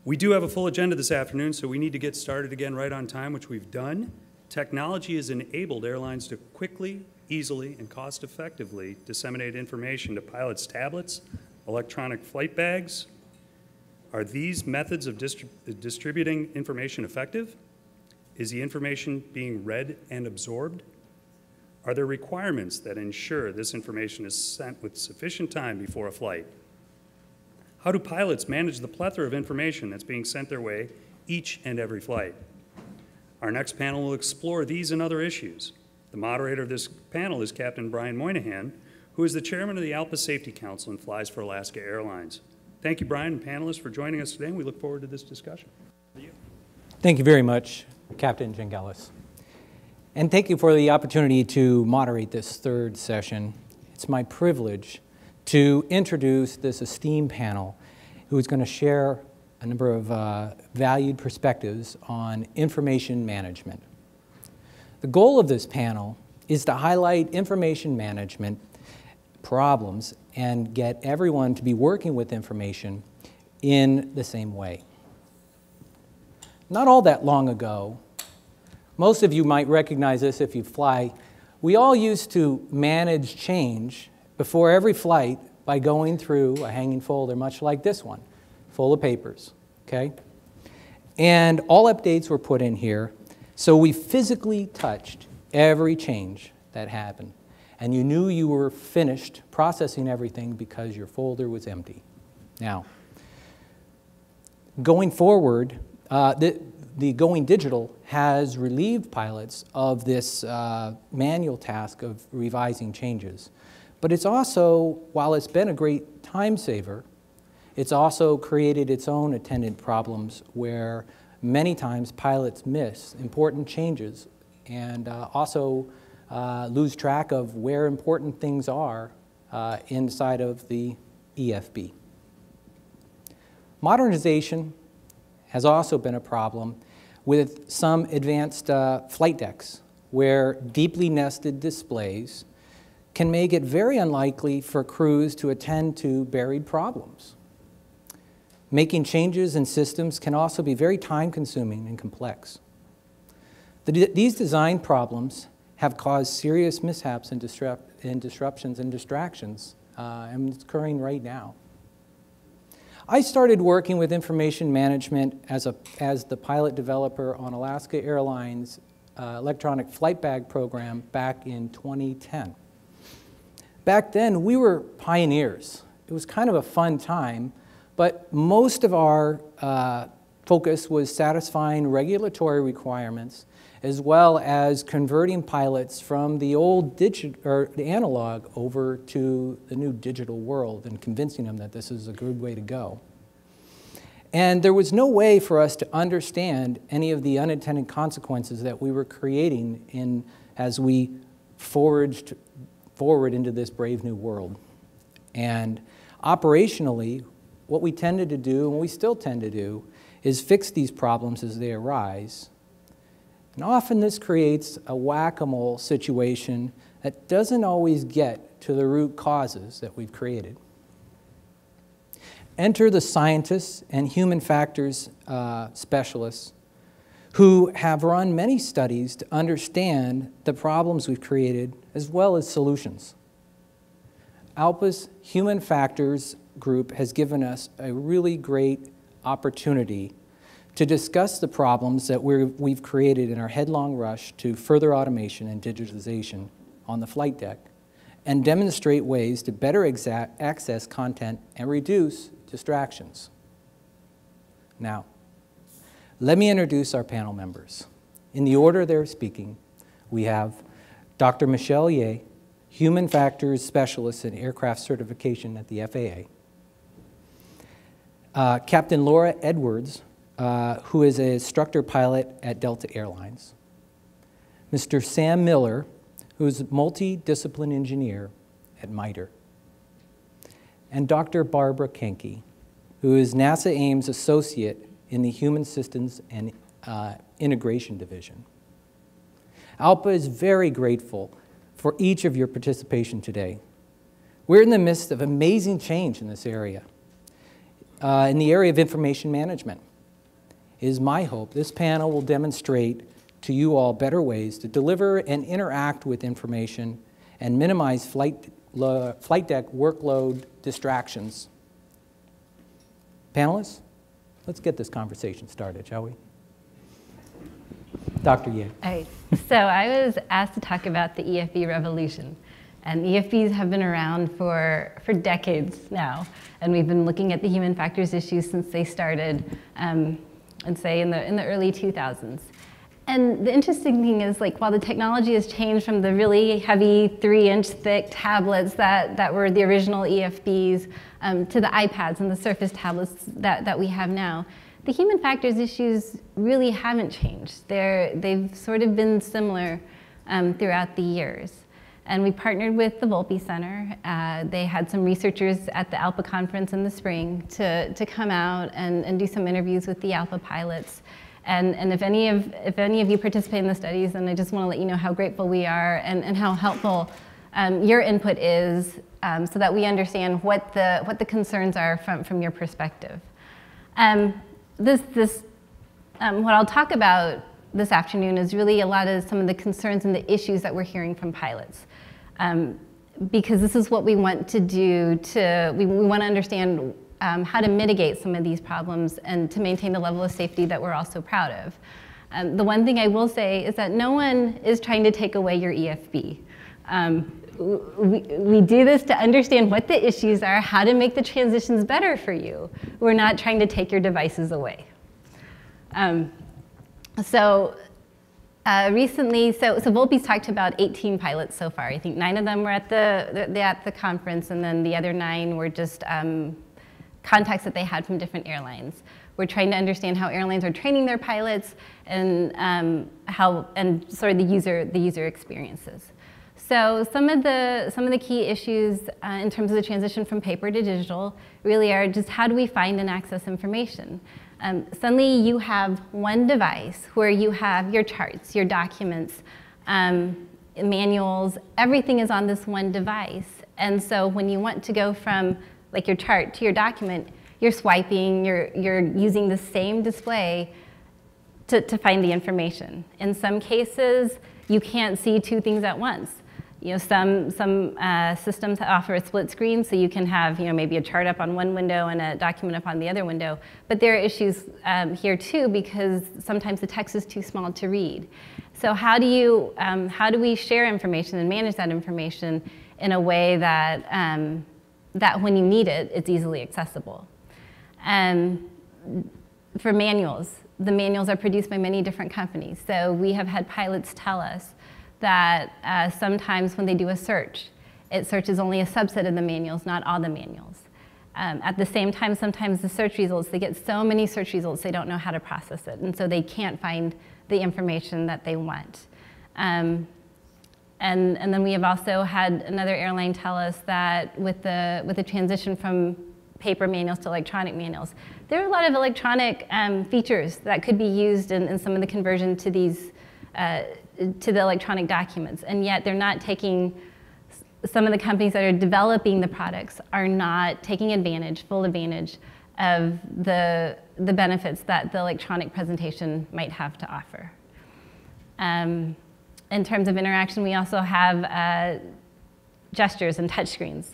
We do have a full agenda this afternoon, so we need to get started again right on time, which we've done. Technology has enabled airlines to quickly, easily, and cost-effectively disseminate information to pilots' tablets, electronic flight bags. Are these methods of distributing information effective? Is the information being read and absorbed? Are there requirements that ensure this information is sent with sufficient time before a flight? How do pilots manage the plethora of information that's being sent their way each and every flight? Our next panel will explore these and other issues. The moderator of this panel is Captain Brian Moynihan, who is the chairman of the ALPA Safety Council and flies for Alaska Airlines. Thank you, Brian, and panelists, for joining us today, and we look forward to this discussion. Thank you very much, Captain Jangelis. And thank you for the opportunity to moderate this third session. It's my privilege to introduce this esteemed panel who is going to share a number of valued perspectives on information management. The goal of this panel is to highlight information management problems and get everyone to be working with information in the same way. Not all that long ago, most of you might recognize this if you fly, we all used to manage change before every flight by going through a hanging folder, much like this one, full of papers, okay? And all updates were put in here, so we physically touched every change that happened. And you knew you were finished processing everything because your folder was empty. Now, going forward, the going digital has relieved pilots of this manual task of revising changes. But it's also, while it's been a great time saver, it's also created its own attendant problems where many times pilots miss important changes and also lose track of where important things are inside of the EFB. Modernization has also been a problem with some advanced flight decks where deeply nested displays can make it very unlikely for crews to attend to buried problems. Making changes in systems can also be very time-consuming and complex. These design problems have caused serious mishaps and disruptions and distractions, and it's occurring right now. I started working with information management as the pilot developer on Alaska Airlines' electronic flight bag program back in 2010. Back then, we were pioneers. It was kind of a fun time, but most of our focus was satisfying regulatory requirements as well as converting pilots from the old the analog over to the new digital world and convincing them that this is a good way to go. And there was no way for us to understand any of the unintended consequences that we were creating as we forged forward into this brave new world. And operationally, what we tended to do, and what we still tend to do, is fix these problems as they arise. And often this creates a whack-a-mole situation that doesn't always get to the root causes that we've created. Enter the scientists and human factors specialists who have run many studies to understand the problems we've created as well as solutions. ALPA's Human Factors group has given us a really great opportunity to discuss the problems that we've created in our headlong rush to further automation and digitization on the flight deck and demonstrate ways to better access content and reduce distractions. Now, let me introduce our panel members. In the order they're speaking, we have Dr. Michelle Ye, Human Factors Specialist in Aircraft Certification at the FAA. Captain Laura Edwards, who is an instructor pilot at Delta Airlines. Mr. Sam Miller, who is a multidiscipline engineer at MITRE. And Dr. Barbara Kanki, who is NASA Ames Associate in the Human Systems and Integration Division. ALPA is very grateful for each of your participation today. We're in the midst of amazing change in this area, in the area of information management. It is my hope this panel will demonstrate to you all better ways to deliver and interact with information and minimize flight deck workload distractions. Panelists, let's get this conversation started, shall we? Dr. Ye. All right. So I was asked to talk about the EFB revolution. And EFBs have been around for decades now. And we've been looking at the human factors issues since they started, and say in the early 2000s. And the interesting thing is, like, while the technology has changed from the really heavy 3-inch thick tablets that were the original EFBs to the iPads and the Surface tablets that we have now, the human factors issues really haven't changed. They've sort of been similar throughout the years. And we partnered with the Volpe Center. They had some researchers at the ALPA conference in the spring to come out and do some interviews with the ALPA pilots. And if any of you participate in the studies, then I just want to let you know how grateful we are and how helpful your input is, so that we understand what the concerns are from your perspective. What I'll talk about this afternoon is really a lot of some of the concerns and the issues that we're hearing from pilots. Because this is what we want to do we want to understand how to mitigate some of these problems and to maintain the level of safety that we're all so proud of. The one thing I will say is that no one is trying to take away your EFB. We do this to understand what the issues are, how to make the transitions better for you. We're not trying to take your devices away. Recently, so Volpe's talked to about 18 pilots so far. I think 9 of them were at the conference, and then the other 9 were just contacts that they had from different airlines. We're trying to understand how airlines are training their pilots and sort of the user experiences. So some of the key issues in terms of the transition from paper to digital really are just how do we find and access information? Suddenly you have one device where you have your charts, your documents, manuals, everything is on this one device. And so when you want to go from like your chart to your document, you're swiping, you're using the same display to find the information. In some cases, you can't see 2 things at once. You know, some systems offer a split screen, so you can have, you know, maybe a chart up on one window and a document up on the other window. But there are issues here too, because sometimes the text is too small to read. So how do we share information and manage that information in a way that that when you need it, it's easily accessible? For manuals, the manuals are produced by many different companies. So we have had pilots tell us that sometimes when they do a search, it searches only a subset of the manuals, not all the manuals. At the same time, sometimes the search results, they get so many search results, they don't know how to process it, and so they can't find the information that they want. And then we have also had another airline tell us that with the transition from paper manuals to electronic manuals, there are a lot of electronic features that could be used in some of the conversion to these to the electronic documents, and yet they're not taking, some of the companies that are developing the products are not taking full advantage of the benefits that the electronic presentation might have to offer. In terms of interaction, we also have gestures and touchscreens.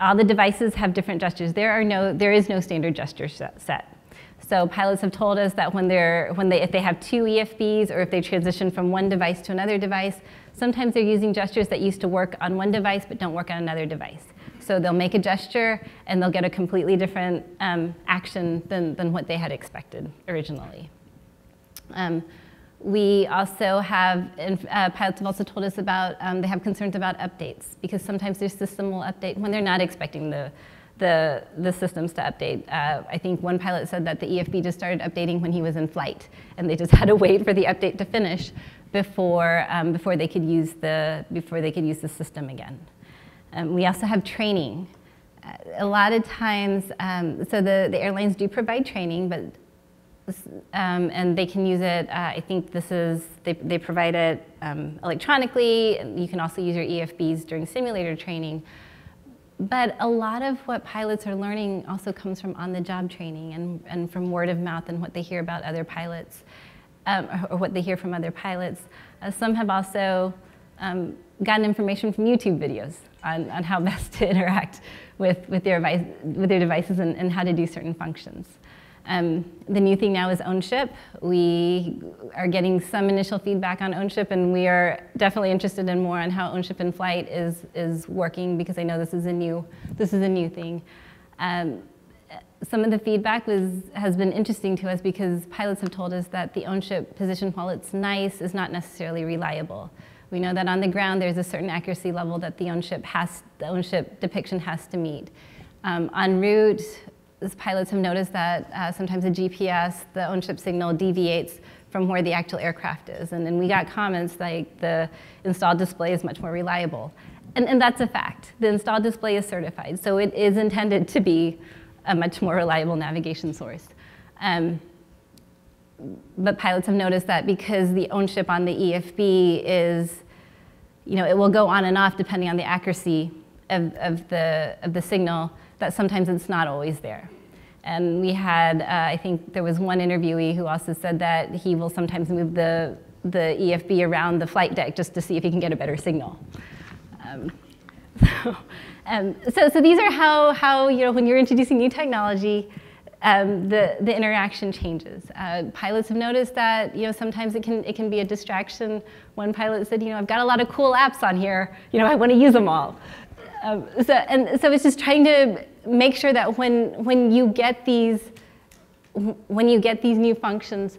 All the devices have different gestures. There is no standard gesture set. So pilots have told us that if they have 2 EFBs or if they transition from one device to another device, sometimes they're using gestures that used to work on one device but don't work on another device. So they'll make a gesture and they'll get a completely different action than what they had expected originally. We also have, pilots have also told us about, they have concerns about updates, because sometimes their system will update when they're not expecting the systems to update. I think one pilot said that the EFB just started updating when he was in flight, and they just had to wait for the update to finish before they could use the system again. We also have training. A lot of times, so the airlines do provide training, but and they can use it. I think they provide it electronically. And you can also use your EFBs during simulator training. But a lot of what pilots are learning also comes from on-the-job training and from word of mouth and what they hear about other pilots, or what they hear from other pilots. Some have also gotten information from YouTube videos on how best to interact with their devices and how to do certain functions. The new thing now is ownership. We are getting some initial feedback on ownership, and we are definitely interested in more on how ownership in flight is working, because I know this is a new thing. Some of the feedback has been interesting to us, because pilots have told us that the ownership position, while it's nice, is not necessarily reliable. We know that on the ground there's a certain accuracy level that the ownership depiction has to meet. En route, pilots have noticed that sometimes the GPS, the ownership signal, deviates from where the actual aircraft is. And we got comments like the installed display is much more reliable. And that's a fact. The installed display is certified, so it is intended to be a much more reliable navigation source. But pilots have noticed that because the ownership on the EFB is, it will go on and off depending on the accuracy of the signal, that sometimes it's not always there. And we had, I think there was one interviewee who also said that he will sometimes move the EFB around the flight deck just to see if he can get a better signal. So these are how when you're introducing new technology, the interaction changes. Pilots have noticed that sometimes it can be a distraction. One pilot said, I've got a lot of cool apps on here. I want to use them all. So it's just trying to make sure that when you get these new functions,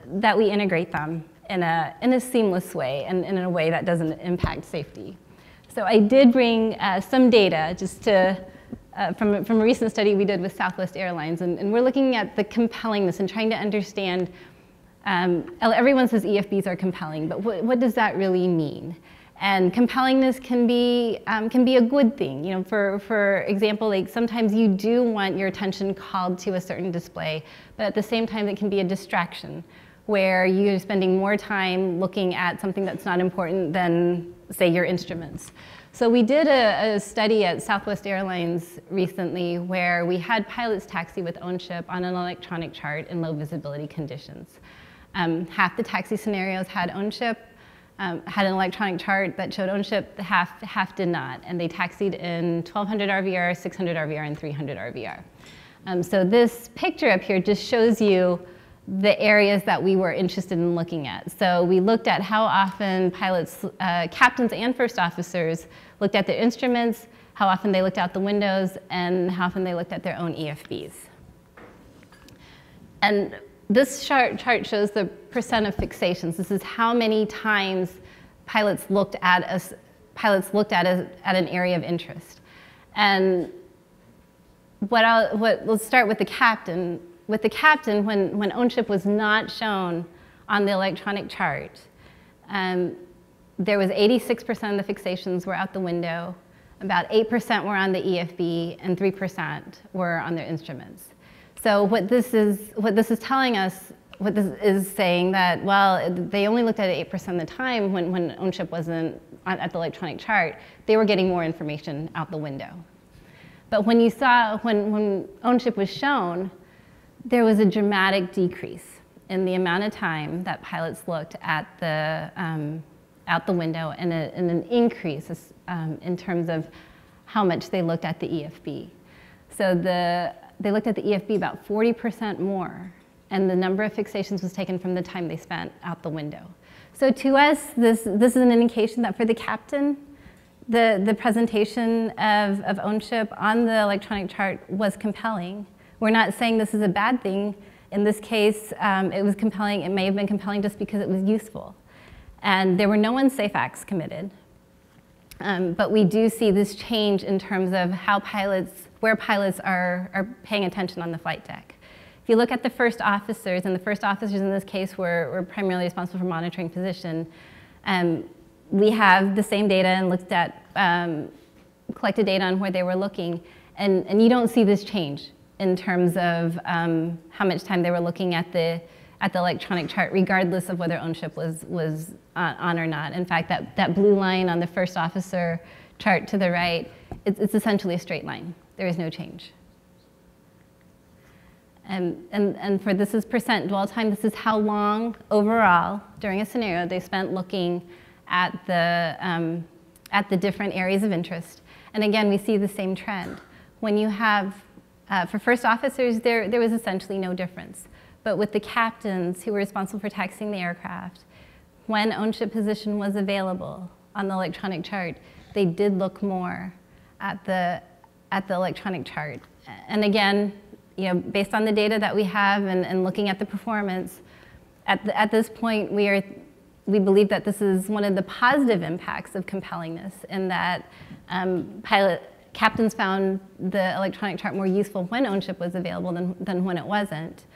that we integrate them in a seamless way and in a way that doesn't impact safety. So I did bring some data just from a recent study we did with Southwest Airlines, and we're looking at the compellingness and trying to understand. Everyone says EFBs are compelling, but what does that really mean? And compellingness can be a good thing. For example, like sometimes you do want your attention called to a certain display, but at the same time it can be a distraction, where you're spending more time looking at something that's not important than, say, your instruments. So we did a study at Southwest Airlines recently where we had pilots taxi with ownership on an electronic chart in low visibility conditions. Half the taxi scenarios had ownership, had an electronic chart that showed ownership, half did not, and they taxied in 1200 RVR, 600 RVR, and 300 RVR. So this picture up here just shows you the areas that we were interested in looking at. So we looked at how often pilots, captains and first officers looked at their instruments, how often they looked out the windows, and how often they looked at their own EFBs. And this chart shows the percent of fixations. This is how many times pilots looked at an area of interest. And let's start with the captain. With the captain, when ownership was not shown on the electronic chart, there was 86% of the fixations were out the window, about 8% were on the EFB, and 3% were on their instruments. So what this is telling us, what this is saying that, well, they only looked at it 8% of the time when ownership wasn't at the electronic chart, they were getting more information out the window. But when ownership was shown, there was a dramatic decrease in the amount of time that pilots looked at out the window, and an increase in terms of how much they looked at the EFB. So they looked at the EFB about 40% more, and the number of fixations was taken from the time they spent out the window. So to us, this is an indication that for the captain, the presentation of ownership on the electronic chart was compelling. We're not saying this is a bad thing. In this case, it was compelling. It may have been compelling just because it was useful. And there were no unsafe acts committed. But we do see this change in terms of where pilots are paying attention on the flight deck. If you look at the first officers, and the first officers in this case were primarily responsible for monitoring position, we have the same data and looked at, collected data on where they were looking, and you don't see this change in terms of how much time they were looking at the electronic chart, regardless of whether ownership was on or not. In fact, that blue line on the first officer chart to the right it's essentially a straight line. There is no change. And for this is percent dwell time, this is how long overall during a scenario they spent looking at the different areas of interest. And again, we see the same trend. When you have, for first officers, there was essentially no difference. But with the captains who were responsible for taxiing the aircraft, when ownership position was available on the electronic chart, they did look more at the electronic chart. And again, based on the data that we have and looking at the performance, at this point, we believe that this is one of the positive impacts of compellingness, in that captains found the electronic chart more useful when ownership was available than when it wasn't.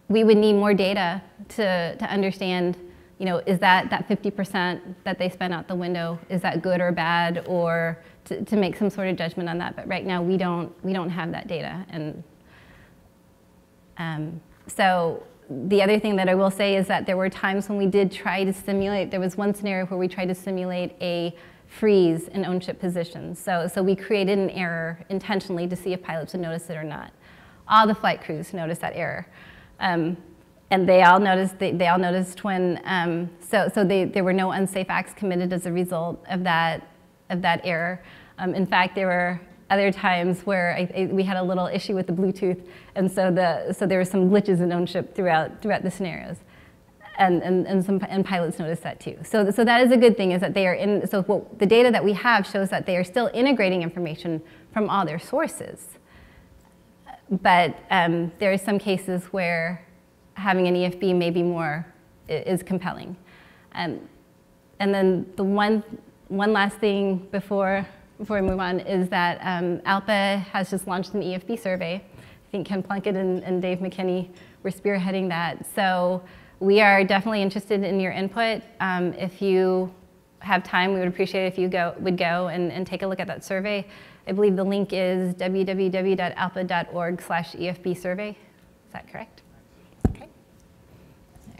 We would need more data to understand, is that 50% that they spent out the window, is that good or bad, or to make some sort of judgment on that. But right now we don't have that data. And so the other thing that I will say is that there were times when we did try to simulate. There was one scenario where we tried to simulate a freeze in ownership positions. So we created an error intentionally to see if pilots would notice it or not. All the flight crews noticed that error. And they all noticed when, there were no unsafe acts committed as a result of that error. In fact, there were other times where we had a little issue with the Bluetooth, and so there were some glitches in ownership throughout the scenarios, and pilots noticed that too. So that is a good thing, is that they are in. So the data that we have shows that they are still integrating information from all their sources, but there are some cases where having an EFB may be more is compelling, and then the one last thing before we move on is that ALPA has just launched an EFB survey. I think Ken Plunkett and Dave McKinney were spearheading that. So we are definitely interested in your input. If you have time, we would appreciate it if you would go and take a look at that survey. I believe the link is www.alpa.org/EFB survey. Is that correct? Okay.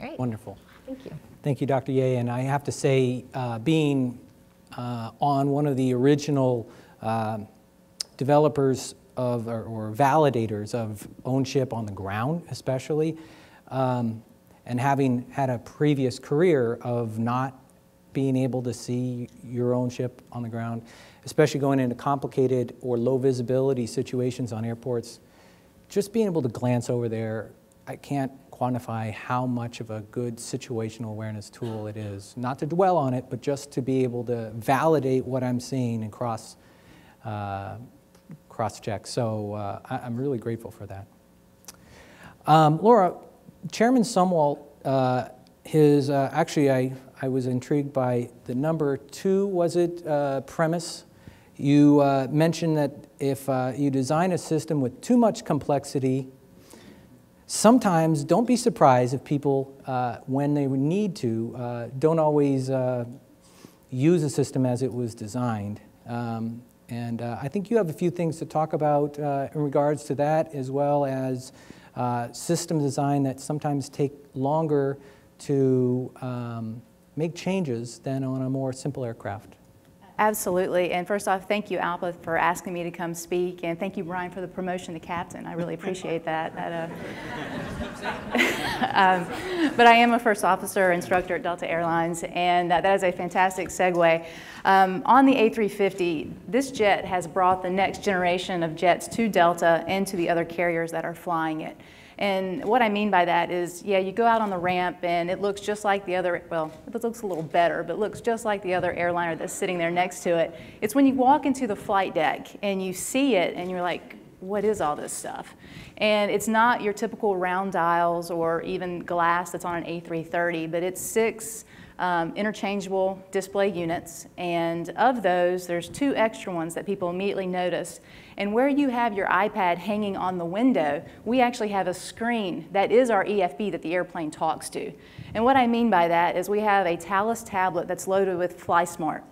All right. Wonderful. Thank you. Thank you, Dr. Ye. And I have to say, being on one of the original developers of, or validators of ownership on the ground, especially, and having had a previous career of not being able to see your ownership on the ground, especially going into complicated or low visibility situations on airports, just being able to glance over there, I can't quantify how much of a good situational awareness tool it is. Not to dwell on it, but just to be able to validate what I'm seeing and cross-check. So I'm really grateful for that. Laura, Chairman Sumwalt, actually I was intrigued by the number 2, was it, premise? You mentioned that if you design a system with too much complexity, sometimes don't be surprised if people, when they need to, don't always use a system as it was designed. And I think you have a few things to talk about in regards to that, as well as system design that sometimes take longer to make changes than on a more simple aircraft. Absolutely. And first off, thank you, ALPA, for asking me to come speak. And thank you, Brian, for the promotion to captain. I really appreciate that. But I am a first officer instructor at Delta Airlines, and that is a fantastic segue. On the A350, this jet has brought the next generation of jets to Delta and to the other carriers that are flying it. And what I mean by that is, yeah, you go out on the ramp and it looks just like the other, well, it looks a little better, but it looks just like the other airliner that's sitting there next to it. It's when you walk into the flight deck and you see it and you're like, what is all this stuff? And it's not your typical round dials or even glass that's on an A330, but it's 6 interchangeable display units, and of those, there's 2 extra ones that people immediately notice. And where you have your iPad hanging on the window, we actually have a screen that is our EFB that the airplane talks to. And what I mean by that is we have a Talus tablet that's loaded with FlySmart.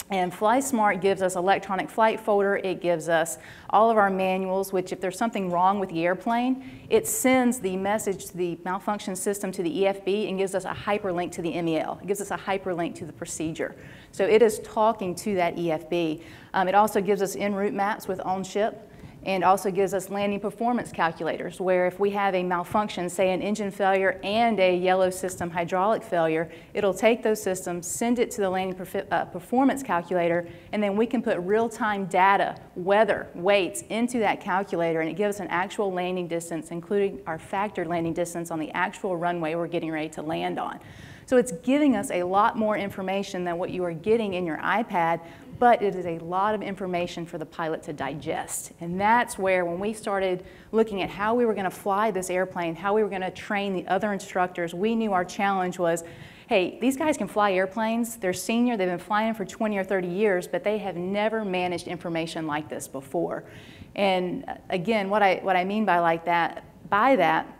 And FlySmart gives us electronic flight folder. It gives us all of our manuals, which if there's something wrong with the airplane, it sends the message to the malfunction system to the EFB and gives us a hyperlink to the MEL. It gives us a hyperlink to the procedure. So it is talking to that EFB. It also gives us en route maps with on-ship, and also gives us landing performance calculators, where if we have a malfunction, say an engine failure and a yellow system hydraulic failure, it'll take those systems, send it to the landing performance calculator, and then we can put real-time data, weather, weights into that calculator, and it gives us an actual landing distance, including our factored landing distance on the actual runway we're getting ready to land on. So it's giving us a lot more information than what you are getting in your iPad, but it is a lot of information for the pilot to digest. And that's where, when we started looking at how we were going to fly this airplane, how we were going to train the other instructors, we knew our challenge was, hey, these guys can fly airplanes. They're senior. They've been flying for 20 or 30 years, but they have never managed information like this before. And again, what I mean by that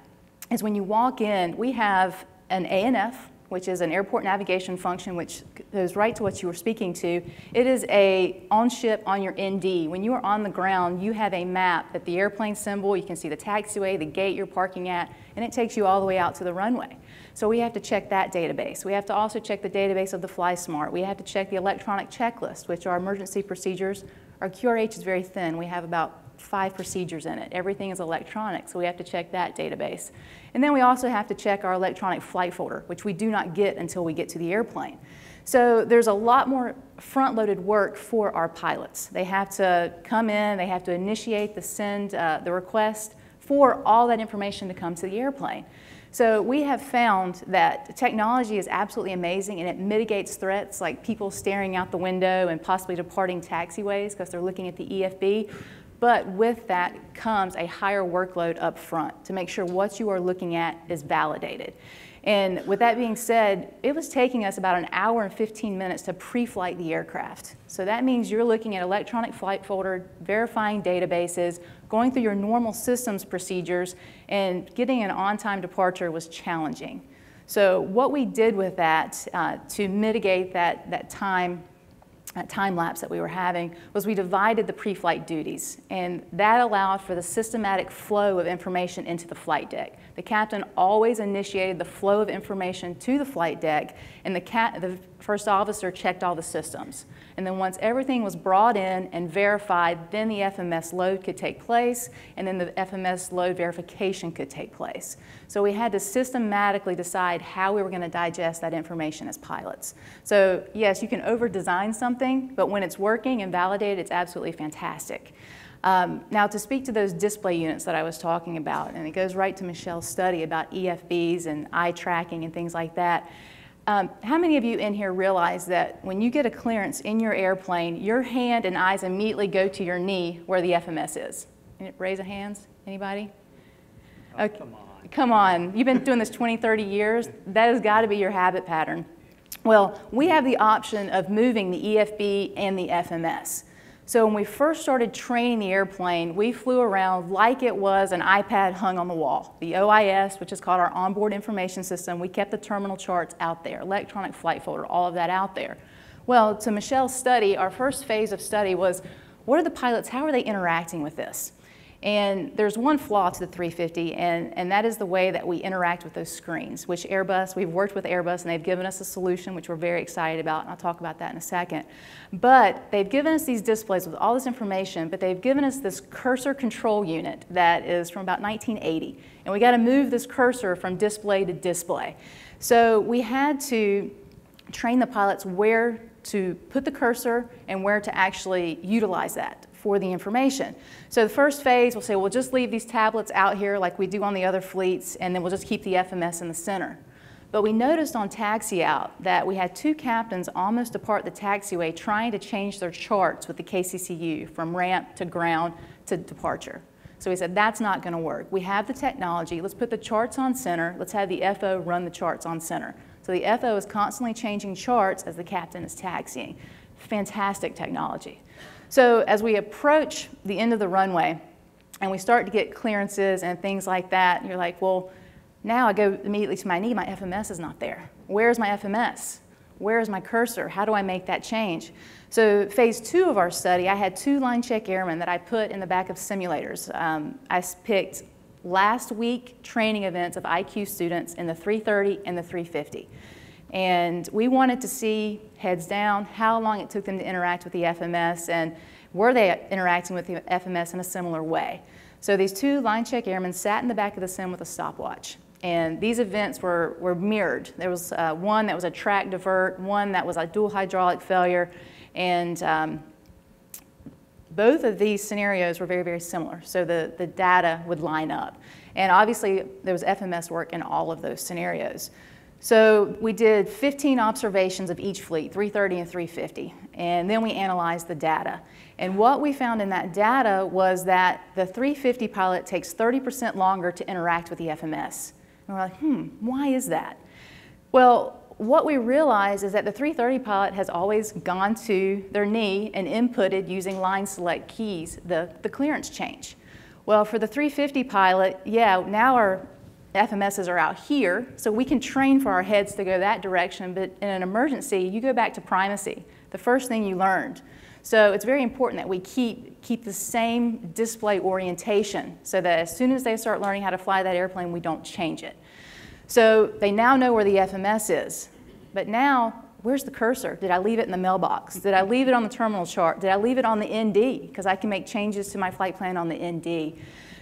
is when you walk in, we have an ANF, which is an airport navigation function, which goes right to what you were speaking to. It is a on-ship on your ND. When you are on the ground, you have a map at the airplane symbol. You can see the taxiway, the gate you're parking at, and it takes you all the way out to the runway. So we have to check that database. We have to also check the database of the FlySmart. We have to check the electronic checklist, which are emergency procedures. Our QRH is very thin. We have about 5 procedures in it. Everything is electronic, so we have to check that database. And then we also have to check our electronic flight folder, which we do not get until we get to the airplane. So there's a lot more front-loaded work for our pilots. They have to come in, they have to initiate the request for all that information to come to the airplane. So we have found that technology is absolutely amazing, and it mitigates threats like people staring out the window and possibly departing taxiways because they're looking at the EFB. But with that comes a higher workload up front to make sure what you are looking at is validated. And with that being said, it was taking us about an hour and 15 minutes to pre-flight the aircraft. So that means you're looking at electronic flight folder, verifying databases, going through your normal systems procedures, and getting an on-time departure was challenging. So what we did with that to mitigate that time lapse that we were having was we divided the pre-flight duties, and that allowed for the systematic flow of information into the flight deck. The captain always initiated the flow of information to the flight deck, and the first officer checked all the systems. And then once everything was brought in and verified, then the FMS load could take place, and then the FMS load verification could take place. So we had to systematically decide how we were going to digest that information as pilots. So yes, you can over-design something, but when it's working and validated, it's absolutely fantastic. Now, to speak to those display units that I was talking about, and it goes right to Michelle's study about EFBs and eye tracking and things like that. How many of you in here realize that when you get a clearance in your airplane, your hand and eyes immediately go to your knee where the FMS is? Raise of hands, anybody? Okay. Come on. Come on, you've been doing this 20, 30 years. That has got to be your habit pattern. Well, we have the option of moving the EFB and the FMS. So when we first started training the airplane, we flew around like it was an iPad hung on the wall. The OIS, which is called our onboard information system, we kept the terminal charts out there, electronic flight folder, all of that out there. Well, to Michelle's study, our first phase of study was, what are the pilots, how are they interacting with this? And there's one flaw to the 350, and that is the way that we interact with those screens, which Airbus, we've worked with Airbus, and they've given us a solution, which we're very excited about, and I'll talk about that in a second. But they've given us these displays with all this information, but they've given us this cursor control unit that is from about 1980, and we got to move this cursor from display to display. So we had to train the pilots where to put the cursor and where to actually utilize that for the information. So the first phase, we'll say, we'll just leave these tablets out here like we do on the other fleets, and then we'll just keep the FMS in the center. But we noticed on taxi out that we had 2 captains almost depart the taxiway trying to change their charts with the KCCU from ramp to ground to departure. So we said, that's not going to work. We have the technology. Let's put the charts on center. Let's have the FO run the charts on center. So the FO is constantly changing charts as the captain is taxiing. Fantastic technology. So as we approach the end of the runway and we start to get clearances and things like that, you're like, well, now I go immediately to my knee, my FMS is not there. Where's my FMS? Where's my cursor? How do I make that change? So phase 2 of our study, I had 2 line check airmen that I put in the back of simulators. I picked last week training events of IQ students in the 330 and the 350. And we wanted to see, heads down, how long it took them to interact with the FMS, and were they interacting with the FMS in a similar way. So these 2 line check airmen sat in the back of the sim with a stopwatch. And these events were mirrored. There was one that was a track divert, one that was a dual hydraulic failure, and both of these scenarios were very, very similar. So the data would line up. And obviously, there was FMS work in all of those scenarios. So we did 15 observations of each fleet, 330 and 350, and then we analyzed the data. And what we found in that data was that the 350 pilot takes 30% longer to interact with the FMS. And we're like, why is that? Well, what we realized is that the 330 pilot has always gone to their knee and inputted using line select keys the clearance change. Well, for the 350 pilot, yeah, now our FMSs are out here, so we can train for our heads to go that direction, but in an emergency, you go back to primacy, the first thing you learned. So it's very important that we keep the same display orientation so that as soon as they start learning how to fly that airplane, we don't change it. So they now know where the FMS is, but now, where's the cursor? Did I leave it in the mailbox? Did I leave it on the terminal chart? Did I leave it on the ND? Because I can make changes to my flight plan on the ND.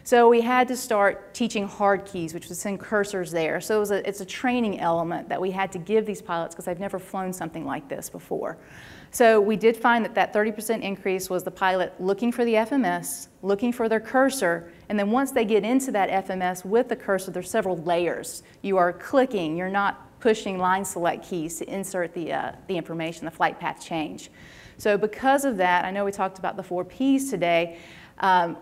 So we had to start teaching hard keys, which would send cursors there. So it's a training element that we had to give these pilots because they've never flown something like this before. So we did find that 30% increase was the pilot looking for the FMS, looking for their cursor, and then once they get into that FMS with the cursor, there's several layers. You are clicking, you're not pushing line select keys to insert the information, the flight path change. So because of that, I know we talked about the 4 Ps today.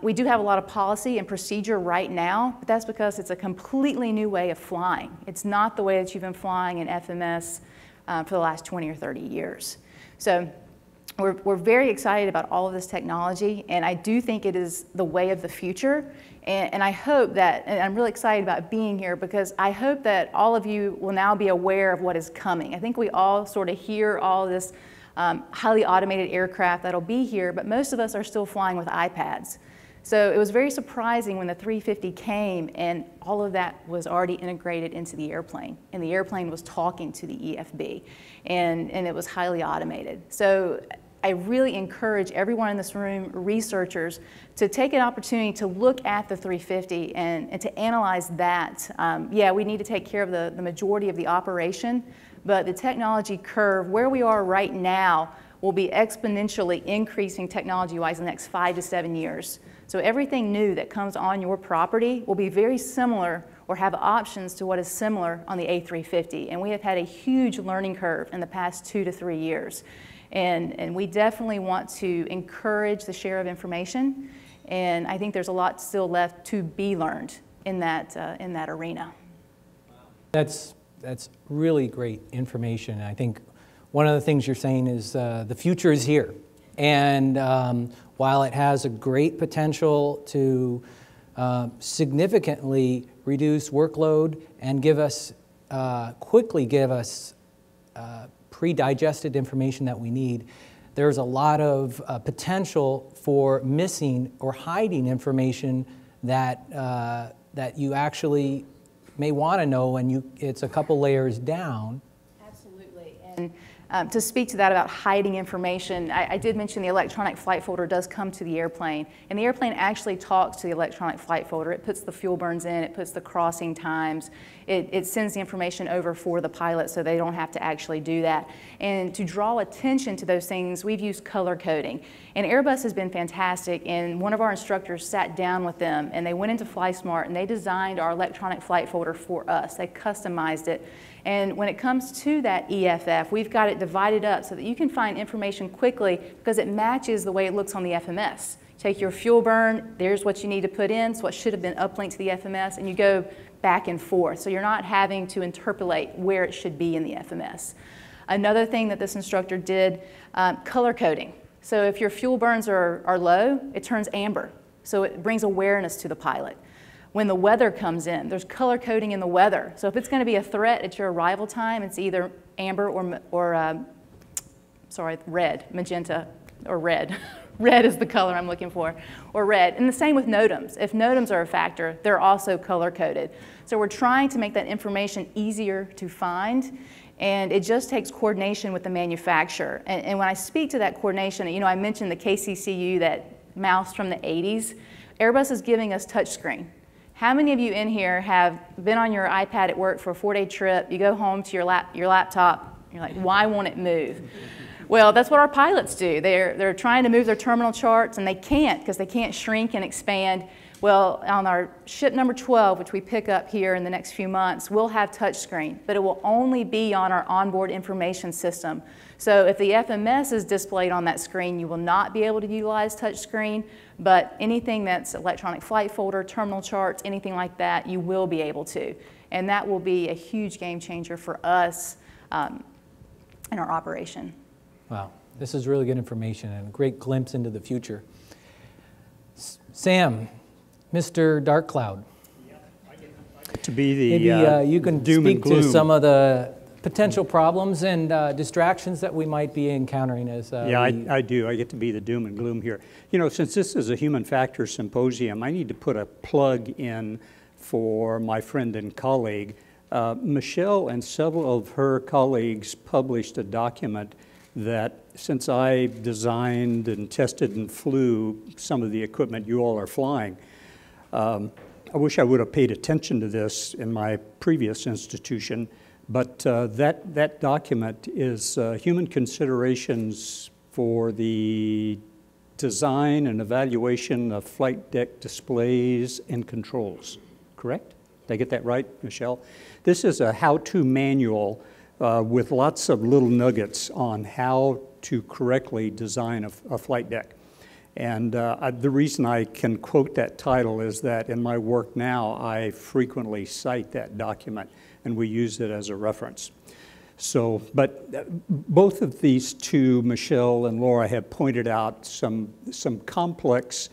We do have a lot of policy and procedure right now, but that's because it's a completely new way of flying. It's not the way that you've been flying in FMS for the last 20 or 30 years. So we're very excited about all of this technology, and I do think it is the way of the future. And I hope that, and I'm really excited about being here because I hope that all of you will now be aware of what is coming. I think we all sort of hear all this highly automated aircraft that'll be here, but most of us are still flying with iPads. So it was very surprising when the 350 came and all of that was already integrated into the airplane, and the airplane was talking to the EFB, and it was highly automated. So I really encourage everyone in this room, researchers, to take an opportunity to look at the 350 and to analyze that. Yeah, we need to take care of the majority of the operation, but the technology curve, where we are right now, will be exponentially increasing technology-wise in the next 5 to 7 years. So everything new that comes on your property will be very similar or have options to what is similar on the A350. And we have had a huge learning curve in the past 2 to 3 years. And we definitely want to encourage the share of information. And I think there's a lot still left to be learned in that arena. That's really great information. I think one of the things you're saying is the future is here. And while it has a great potential to significantly reduce workload and quickly give us pre-digested information that we need, there's a lot of potential for missing or hiding information that you actually may want to know, and it's a couple layers down. Absolutely. And to speak to that about hiding information, I did mention the electronic flight folder does come to the airplane, and the airplane actually talks to the electronic flight folder. It puts the fuel burns in, it puts the crossing times, it sends the information over for the pilot so they don't have to actually do that. And to draw attention to those things, we've used color coding. And Airbus has been fantastic, and one of our instructors sat down with them, and they went into FlySmart, and they designed our electronic flight folder for us. They customized it. And when it comes to that EFF, we've got it divided up so that you can find information quickly because it matches the way it looks on the FMS. Take your fuel burn, there's what you need to put in, it's what should have been uplinked to the FMS, and you go back and forth. So you're not having to interpolate where it should be in the FMS. Another thing that this instructor did, color coding. So if your fuel burns are low, it turns amber. So it brings awareness to the pilot. When the weather comes in, there's color coding in the weather. So if it's going to be a threat at your arrival time, it's either amber or red, magenta, or red. Red is the color I'm looking for, or red. And the same with NOTAMs. If NOTAMs are a factor, they're also color coded. So we're trying to make that information easier to find, and it just takes coordination with the manufacturer. And when I speak to that coordination, you know, I mentioned the KCCU, that mouse from the 80s. Airbus is giving us touchscreen. How many of you in here have been on your iPad at work for a 4-day trip, you go home to your laptop, you're like, why won't it move? Well, that's what our pilots do. They're trying to move their terminal charts, and they can't because they can't shrink and expand. Well, on our ship number 12, which we pick up here in the next few months, we'll have touchscreen, but it will only be on our onboard information system. So if the FMS is displayed on that screen, you will not be able to utilize touchscreen, but anything that's electronic flight folder, terminal charts, anything like that, you will be able to. And that will be a huge game changer for us in our operation. Wow, this is really good information and a great glimpse into the future. Sam, Mr. Dark Cloud. To be the Maybe you can doom speak and gloom. to some of the potential problems and distractions that we might be encountering as Yeah, I do. I get to be the doom and gloom here. You know, since this is a human factors symposium, I need to put a plug in for my friend and colleague. Michelle and several of her colleagues published a document that, since I designed and tested and flew some of the equipment you all are flying, I wish I would have paid attention to this in my previous institution, but that document is human considerations for the design and evaluation of flight deck displays and controls, correct? Did I get that right, Michelle? This is a how-to manual with lots of little nuggets on how to correctly design a flight deck. And the reason I can quote that title is that in my work now, I frequently cite that document, and we use it as a reference. So, but both of these two, Michelle and Laura, have pointed out some complex,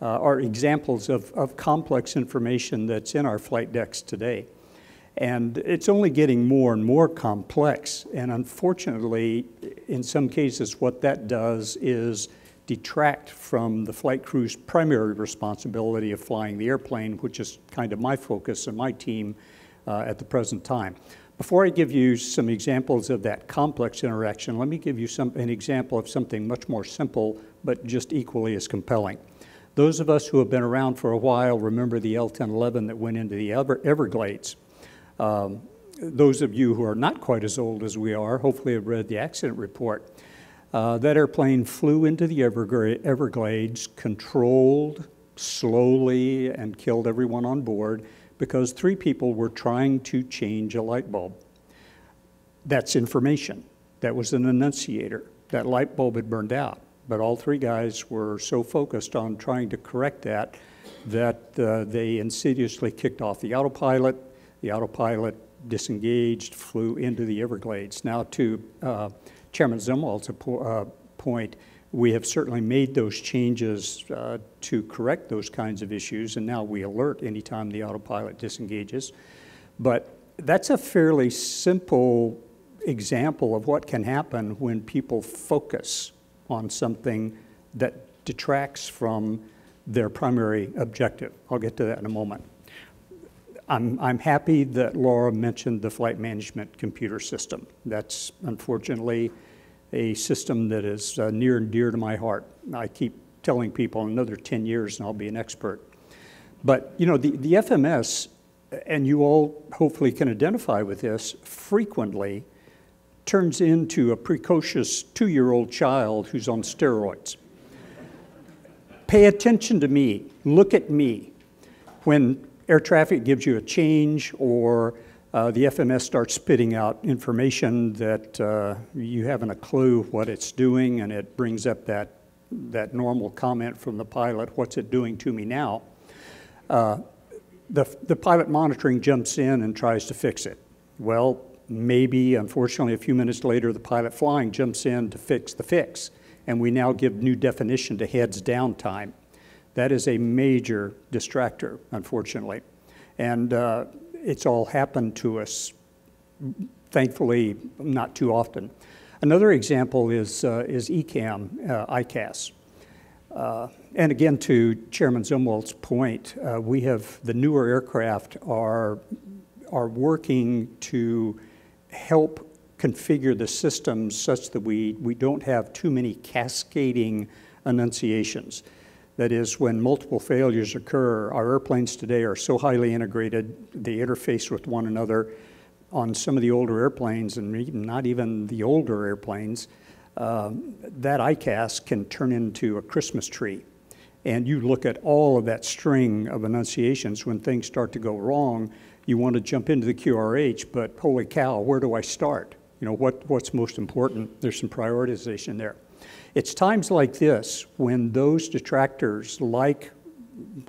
or examples of complex information that's in our flight decks today. And it's only getting more and more complex. And unfortunately, in some cases, what that does is detract from the flight crew's primary responsibility of flying the airplane, which is kind of my focus and my team at the present time. Before I give you some examples of that complex interaction, let me give you an example of something much more simple, but just equally as compelling. Those of us who have been around for a while remember the L-1011 that went into the Everglades. Those of you who are not quite as old as we are hopefully have read the accident report. That airplane flew into the Everglades, controlled, slowly, and killed everyone on board because 3 people were trying to change a light bulb. That's information. That was an annunciator. That light bulb had burned out. But all 3 guys were so focused on trying to correct that they insidiously kicked off the autopilot. The autopilot disengaged, flew into the Everglades. Now, to Chairman Zumwald's point, we have certainly made those changes to correct those kinds of issues, and now we alert anytime the autopilot disengages. But that's a fairly simple example of what can happen when people focus on something that detracts from their primary objective. I'll get to that in a moment. I'm happy that Laura mentioned the flight management computer system. That's unfortunately a system that is near and dear to my heart. I keep telling people another 10 years and I'll be an expert. But you know, the FMS, and you all hopefully can identify with this, frequently turns into a precocious 2-year-old child who's on steroids. Pay attention to me, look at me. When air traffic gives you a change or the FMS starts spitting out information that you haven't a clue what it's doing, and it brings up that normal comment from the pilot, what's it doing to me now? The pilot monitoring jumps in and tries to fix it. Well, maybe, unfortunately, a few minutes later, the pilot flying jumps in to fix the fix, and we now give new definition to heads down time. That is a major distractor, unfortunately. And it's all happened to us, thankfully, not too often. Another example is ECAM, ICAS. And again, to Chairman Zumwalt's point, we have the newer aircraft are working to help configure the systems such that we don't have too many cascading annunciations. That is, when multiple failures occur, our airplanes today are so highly integrated, they interface with one another. On some of the older airplanes, and not even the older airplanes, that ICAS can turn into a Christmas tree. And you look at all of that string of annunciations, when things start to go wrong, you want to jump into the QRH, but holy cow, where do I start? You know, what's most important? There's some prioritization there. It's times like this when those detractors, like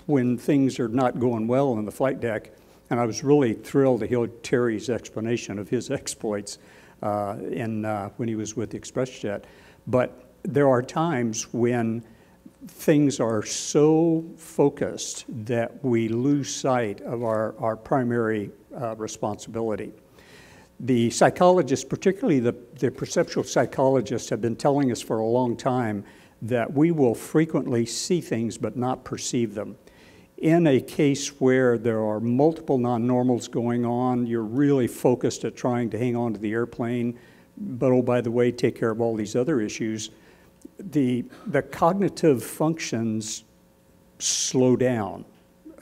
when things are not going well on the flight deck, and I was really thrilled to hear Terry's explanation of his exploits when he was with the ExpressJet. But there are times when things are so focused that we lose sight of our primary responsibility. The psychologists, particularly the perceptual psychologists, have been telling us for a long time that we will frequently see things but not perceive them. In a case where there are multiple non-normals going on, you're really focused at trying to hang on to the airplane, but oh, by the way, take care of all these other issues. The cognitive functions slow down.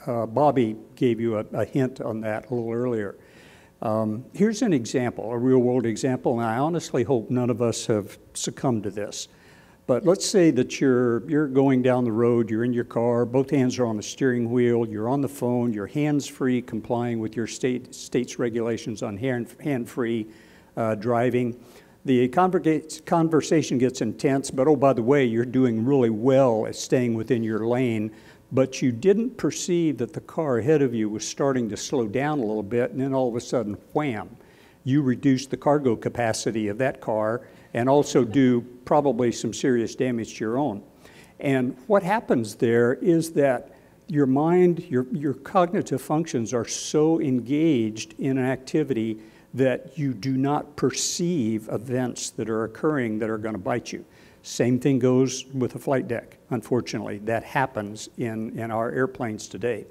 Bobby gave you a hint on that a little earlier. Here's an example, a real-world example, and I honestly hope none of us have succumbed to this. But let's say that you're going down the road, you're in your car, both hands are on the steering wheel, you're on the phone, you're hands-free, complying with your state's regulations on hand-free driving. The conversation gets intense, but oh, by the way, you're doing really well at staying within your lane, but you didn't perceive that the car ahead of you was starting to slow down a little bit, and then all of a sudden, wham, you reduce the cargo capacity of that car and also do probably some serious damage to your own. And what happens there is that your mind, your cognitive functions are so engaged in an activity that you do not perceive events that are occurring that are going to bite you. Same thing goes with a flight deck, unfortunately. That happens in our airplanes today.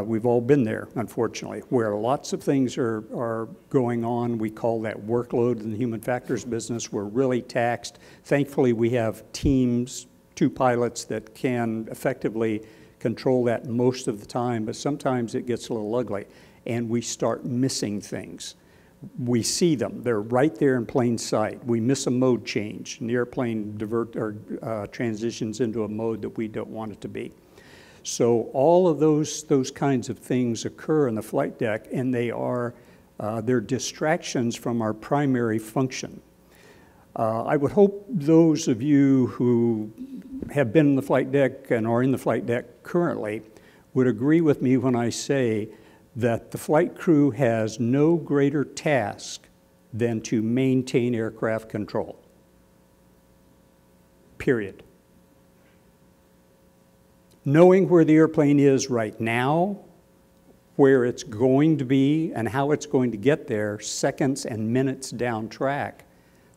We've all been there, unfortunately, where lots of things are going on. We call that workload in the human factors business. We're really taxed. Thankfully, we have teams, 2 pilots that can effectively control that most of the time, but sometimes it gets a little ugly, and we start missing things. We see them. They're right there in plain sight. We miss a mode change, and the airplane transitions into a mode that we don't want it to be. So all of those kinds of things occur in the flight deck, and they're distractions from our primary function. I would hope those of you who have been in the flight deck and are in the flight deck currently would agree with me when I say that the flight crew has no greater task than to maintain aircraft control. Period. Knowing where the airplane is right now, where it's going to be, and how it's going to get there seconds and minutes down track,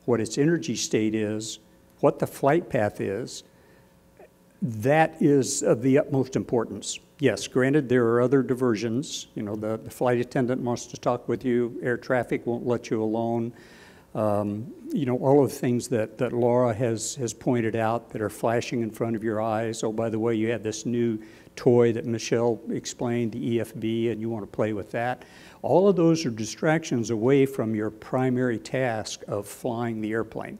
what its energy state is, what the flight path is, that is of the utmost importance. Yes, granted, there are other diversions. You know, the flight attendant wants to talk with you, air traffic won't let you alone. You know, all of the things that Laura has pointed out that are flashing in front of your eyes. Oh, by the way, you have this new toy that Michelle explained, the EFB, and you want to play with that. All of those are distractions away from your primary task of flying the airplane.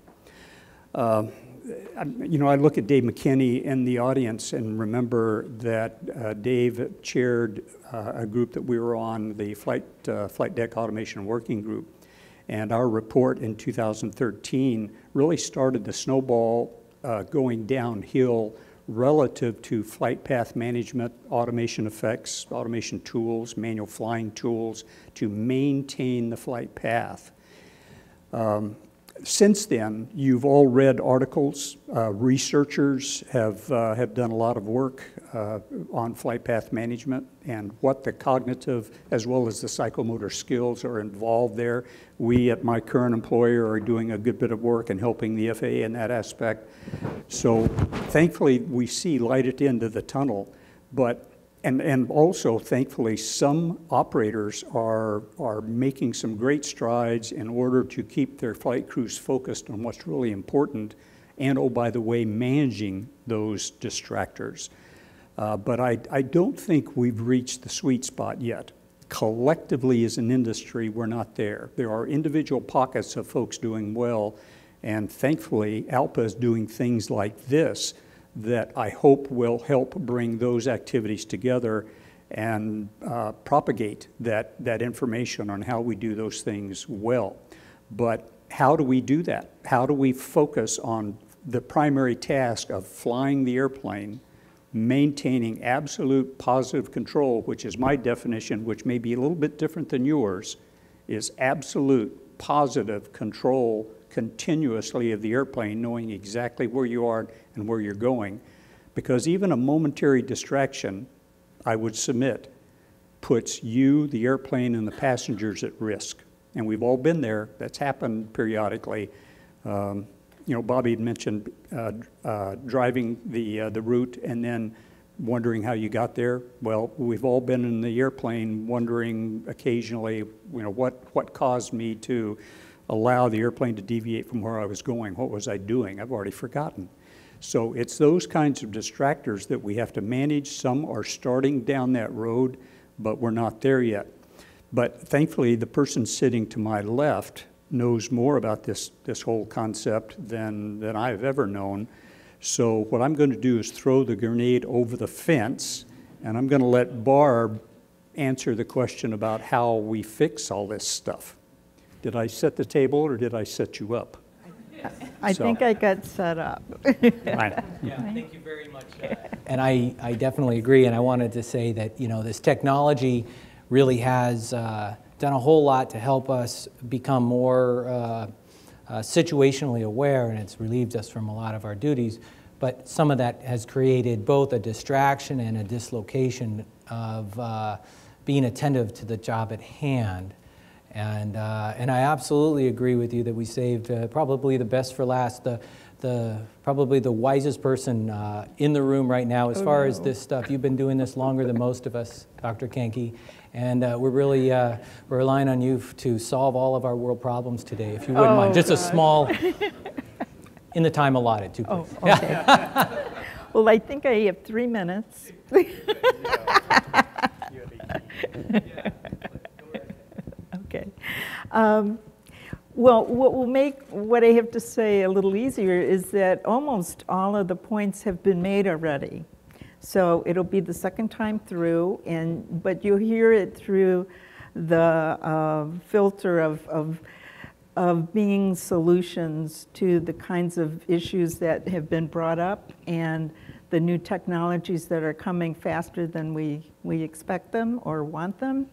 You know, I look at Dave McKinney in the audience and remember that Dave chaired a group that we were on, the Flight Deck Automation Working Group. And our report in 2013 really started the snowball going downhill relative to flight path management, automation effects, automation tools, manual flying tools to maintain the flight path. Since then, you've all read articles. Researchers have done a lot of work on flight path management and what the cognitive as well as the psychomotor skills are involved there. We at my current employer are doing a good bit of work in helping the FAA in that aspect. So thankfully, we see light at the end of the tunnel, but and also, thankfully, some operators are making some great strides in order to keep their flight crews focused on what's really important and, oh, by the way, managing those distractors. But I don't think we've reached the sweet spot yet. Collectively as an industry, we're not there. There are individual pockets of folks doing well, and thankfully, ALPA is doing things like this that I hope will help bring those activities together and propagate that information on how we do those things well. But how do we do that? How do we focus on the primary task of flying the airplane, maintaining absolute positive control, which is my definition, which may be a little bit different than yours, is absolute positive control continuously of the airplane, knowing exactly where you are and where you're going. Because even a momentary distraction, I would submit, puts you, the airplane, and the passengers at risk. And we've all been there. That's happened periodically. You know, Bobby had mentioned driving the route and then wondering how you got there. Well, we've all been in the airplane wondering occasionally, you know, what caused me to allow the airplane to deviate from where I was going. What was I doing? I've already forgotten. So it's those kinds of distractors that we have to manage. Some are starting down that road, but we're not there yet. But thankfully, the person sitting to my left knows more about this whole concept than I've ever known. So what I'm going to do is throw the grenade over the fence, and I'm going to let Barb answer the question about how we fix all this stuff. Did I set the table or did I set you up? I think I got set up. Yeah, thank you very much. And I definitely agree, and I wanted to say that, you know, this technology really has done a whole lot to help us become more situationally aware, and it's relieved us from a lot of our duties. But some of that has created both a distraction and a dislocation of being attentive to the job at hand. And I absolutely agree with you that we saved probably the best for last, probably the wisest person in the room right now as far as this stuff. You've been doing this longer than most of us, Dr. Kanki, and we're really we're relying on you to solve all of our world problems today, if you wouldn't mind. Just a small, in the time allotted, too. Oh, okay. Well, I think I have 3 minutes. Okay. Well, what will make what I have to say a little easier is that almost all of the points have been made already. So it'll be the second time through, but you'll hear it through the filter of being solutions to the kinds of issues that have been brought up and the new technologies that are coming faster than we expect them or want them.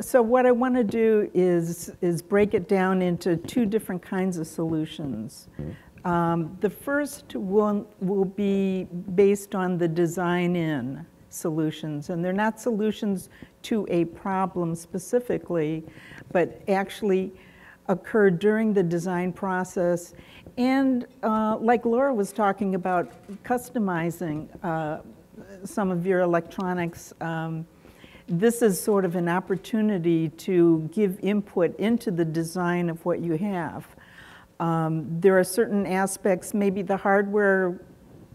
So what I want to do is break it down into 2 different kinds of solutions. The first will be based on the design-in solutions, and they're not solutions to a problem specifically, but actually occur during the design process. And like Laura was talking about, customizing some of your electronics. This is sort of an opportunity to give input into the design of what you have. There are certain aspects, maybe the hardware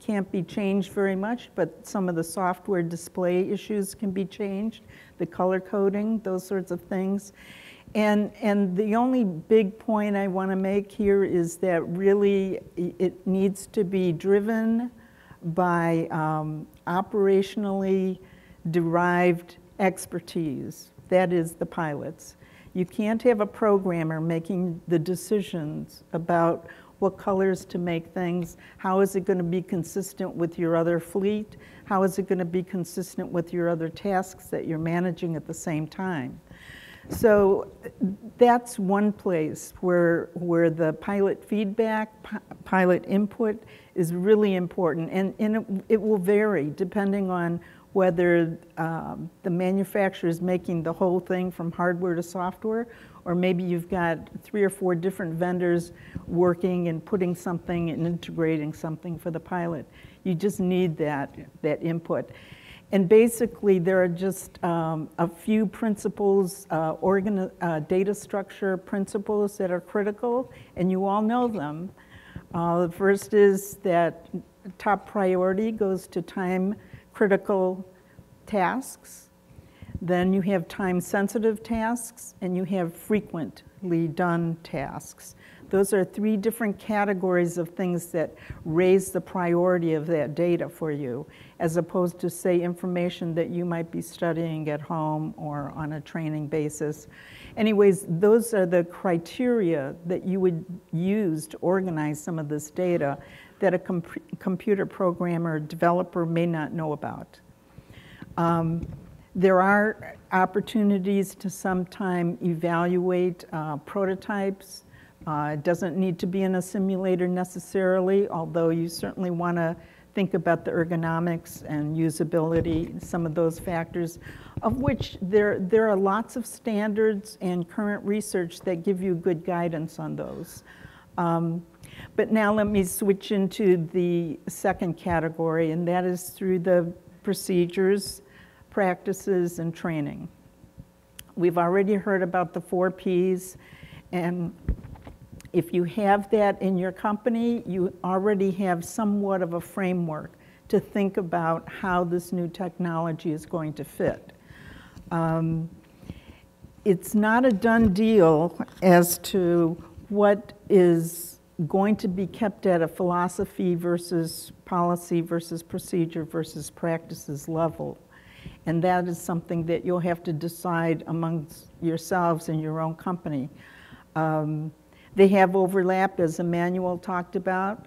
can't be changed very much, but some of the software display issues can be changed, the color coding, those sorts of things. And the only big point I want to make here is that really it needs to be driven by operationally derived expertise. That is the pilots. You can't have a programmer making the decisions about what colors to make things. How is it going to be consistent with your other fleet? How is it going to be consistent with your other tasks that you're managing at the same time? So that's one place where the pilot feedback, pilot input is really important. And it will vary depending on whether the manufacturer is making the whole thing from hardware to software, or maybe you've got 3 or 4 different vendors working and putting something and integrating something for the pilot. You just need that input. And basically, there are just a few principles, data structure principles that are critical, and you all know them. The first is that top priority goes to time-critical tasks. Then you have time-sensitive tasks, and you have frequently done tasks. Those are 3 different categories of things that raise the priority of that data for you, as opposed to, say, information that you might be studying at home or on a training basis. Anyways, those are the criteria that you would use to organize some of this data that a computer programmer or developer may not know about. There are opportunities to sometime evaluate prototypes. It doesn't need to be in a simulator necessarily, although you certainly want to think about the ergonomics and usability, some of those factors, of which there are lots of standards and current research that give you good guidance on those. But now let me switch into the second category, and that is through the procedures, practices, and training. We've already heard about the 4 Ps, and if you have that in your company, you already have somewhat of a framework to think about how this new technology is going to fit. It's not a done deal as to what is going to be kept at a philosophy versus policy versus procedure versus practices level. And that is something that you'll have to decide amongst yourselves in your own company. They have overlap, as Emmanuel talked about,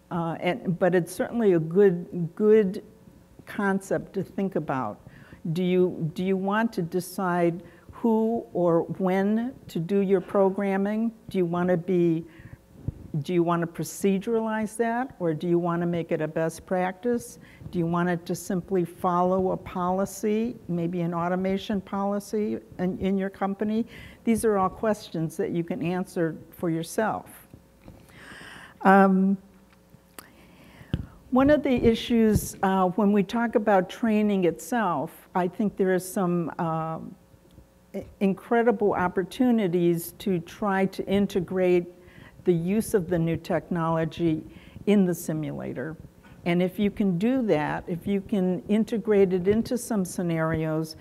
but it's certainly a good concept to think about. Do you want to decide who or when to do your programming? Do you want to proceduralize that, or do you want to make it a best practice? Do you want it to simply follow a policy, maybe an automation policy in your company? These are all questions that you can answer for yourself. One of the issues when we talk about training itself, I think there is some incredible opportunities to try to integrate the use of the new technology in the simulator. And if you can do that, if you can integrate it into some scenarios,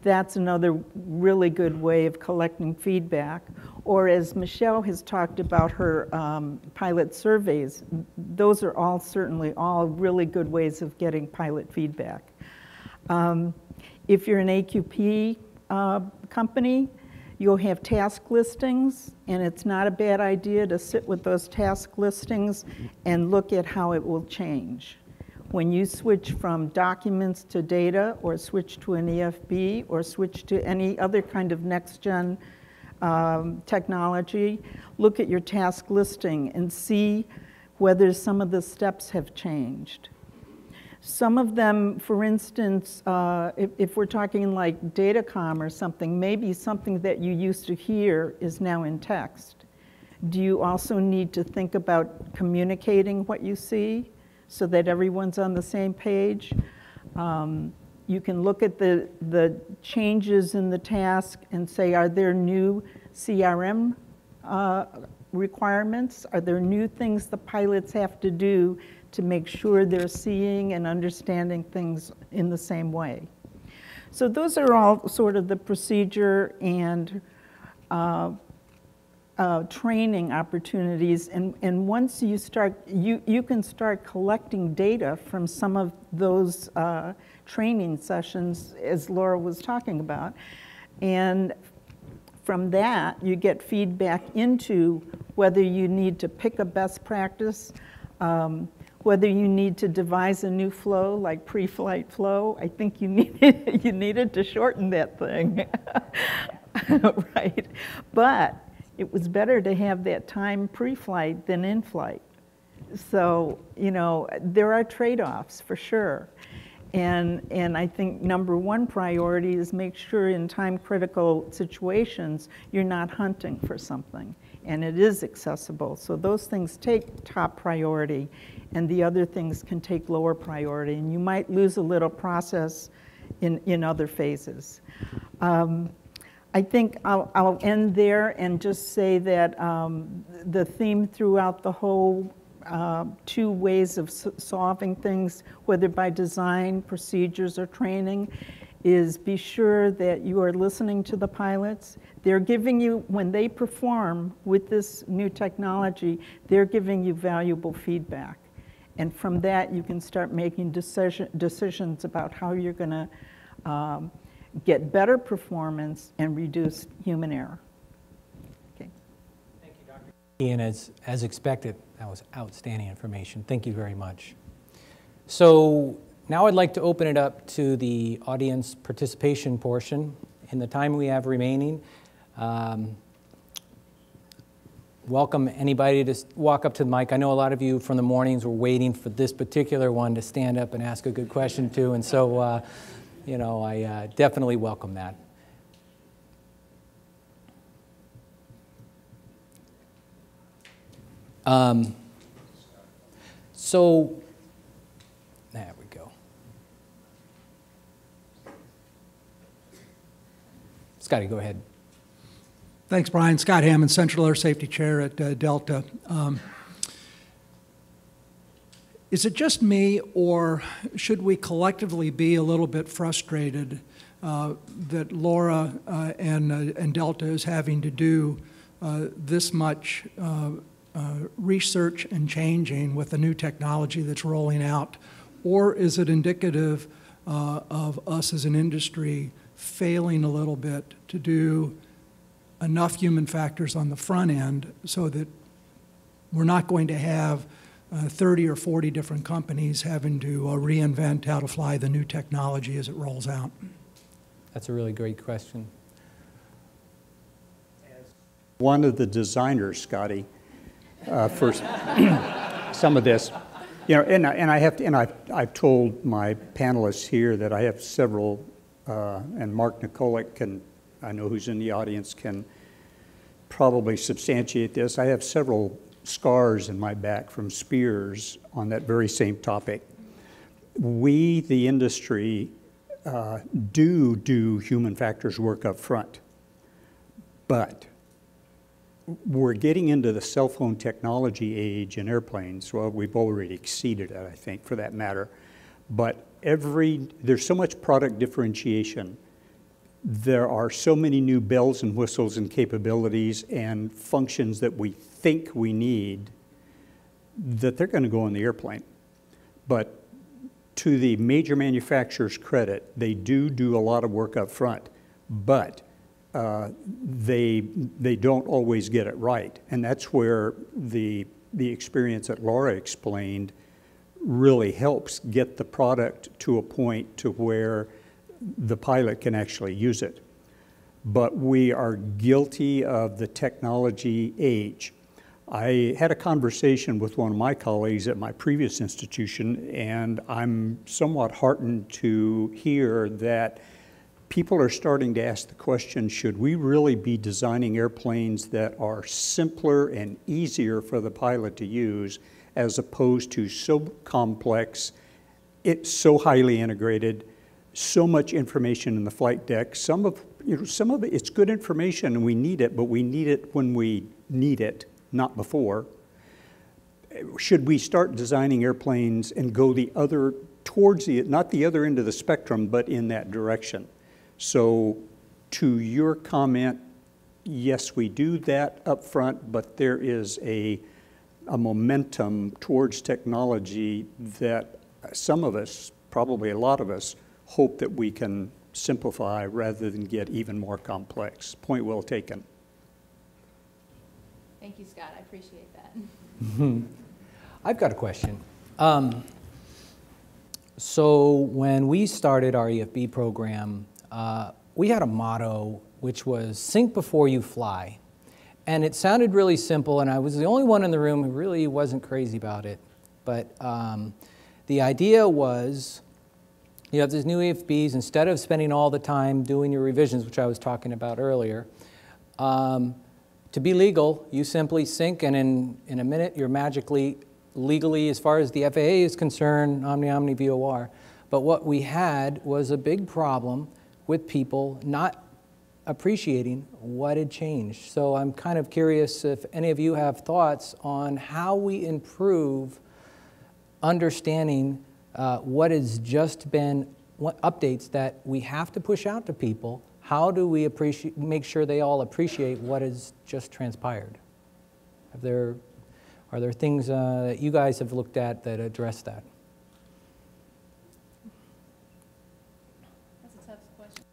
that's another really good way of collecting feedback. Or as Michelle has talked about her pilot surveys, those are all certainly all really good ways of getting pilot feedback. If you're an AQP company, you'll have task listings, and it's not a bad idea to sit with those task listings and look at how it will change. When you switch from documents to data, or switch to an EFB, or switch to any other kind of next-gen technology, look at your task listing and see whether some of the steps have changed. Some of them, for instance, if we're talking like datacom or something, maybe something that you used to hear is now in text. Do you also need to think about communicating what you see so that everyone's on the same page? You can look at the changes in the task and say, are there new CRM requirements? Are there new things the pilots have to do to make sure they're seeing and understanding things in the same way? So those are all sort of the procedure and training opportunities. And once you start, you can start collecting data from some of those training sessions, as Laura was talking about. And from that, you get feedback into whether you need to pick a best practice, whether you need to devise a new flow, like pre-flight flow. I think you needed to shorten that thing. right? But it was better to have that time pre-flight than in flight. So, you know, there are trade-offs for sure. And I think number one priority is make sure in time-critical situations you're not hunting for something, and it is accessible. So those things take top priority, and the other things can take lower priority, and you might lose a little process in other phases. I think I'll end there and just say that the theme throughout the whole two ways of solving things, whether by design, procedures, or training, is be sure that you are listening to the pilots. They're giving you, when they perform with this new technology, they're giving you valuable feedback. And from that, you can start making decisions about how you're going to get better performance and reduce human error. Okay. Thank you, Dr. Ian, as expected, that was outstanding information. Thank you very much. So now I'd like to open it up to the audience participation portion. In the time we have remaining, welcome anybody to walk up to the mic. I know a lot of you from the mornings were waiting for this particular one to stand up and ask a good question to, and so you know, I definitely welcome that. So, there we go. Scotty, go ahead. Thanks, Brian. Scott Hammond, Central Air Safety Chair at Delta. Is it just me, or should we collectively be a little bit frustrated that Laura and Delta is having to do this much research and changing with the new technology that's rolling out? Or is it indicative of us as an industry failing a little bit to do enough human factors on the front end so that we're not going to have 30 or 40 different companies having to reinvent how to fly the new technology as it rolls out? That's a really great question. One of the designers, Scotty, for some of this, you know, and I've told my panelists here that I have several, and Mark Nikolic can, I know who's in the audience, can probably substantiate this. I have several scars in my back from spears on that very same topic. We, the industry, do human factors work up front, but we're getting into the cell phone technology age in airplanes. Well, we've already exceeded it, I think, for that matter. But there's so much product differentiation. There are so many new bells and whistles and capabilities and functions that we think we need that they're going to go on the airplane. But to the major manufacturers' credit, they do a lot of work up front, but they don't always get it right. And that's where the experience that Laura explained really helps get the product to a point to where the pilot can actually use it. But we are guilty of the technology age. I had a conversation with one of my colleagues at my previous institution, and I'm somewhat heartened to hear that people are starting to ask the question, should we really be designing airplanes that are simpler and easier for the pilot to use as opposed to so complex, it's so highly integrated, so much information in the flight deck. Some of it, it's good information and we need it, but we need it when we need it, not before. Should we start designing airplanes and go the other, towards the, not the other end of the spectrum, but in that direction? So to your comment, yes, we do that up front, but there is a momentum towards technology that some of us, probably a lot of us, hope that we can simplify rather than get even more complex. Point well taken. Thank you, Scott. I appreciate that. I've got a question. So when we started our EFB program, we had a motto which was sync before you fly. And it sounded really simple, and I was the only one in the room who really wasn't crazy about it. But the idea was, you have these new EFBs, instead of spending all the time doing your revisions, which I was talking about earlier, to be legal, you simply sync, and in a minute, you're magically, legally, as far as the FAA is concerned, Omni VOR. But what we had was a big problem with people not appreciating what had changed. So I'm kind of curious if any of you have thoughts on how we improve understanding what has just been, what updates that we have to push out to people. How do we make sure they all appreciate what has just transpired? Are there things that you guys have looked at that address that? That's a tough question.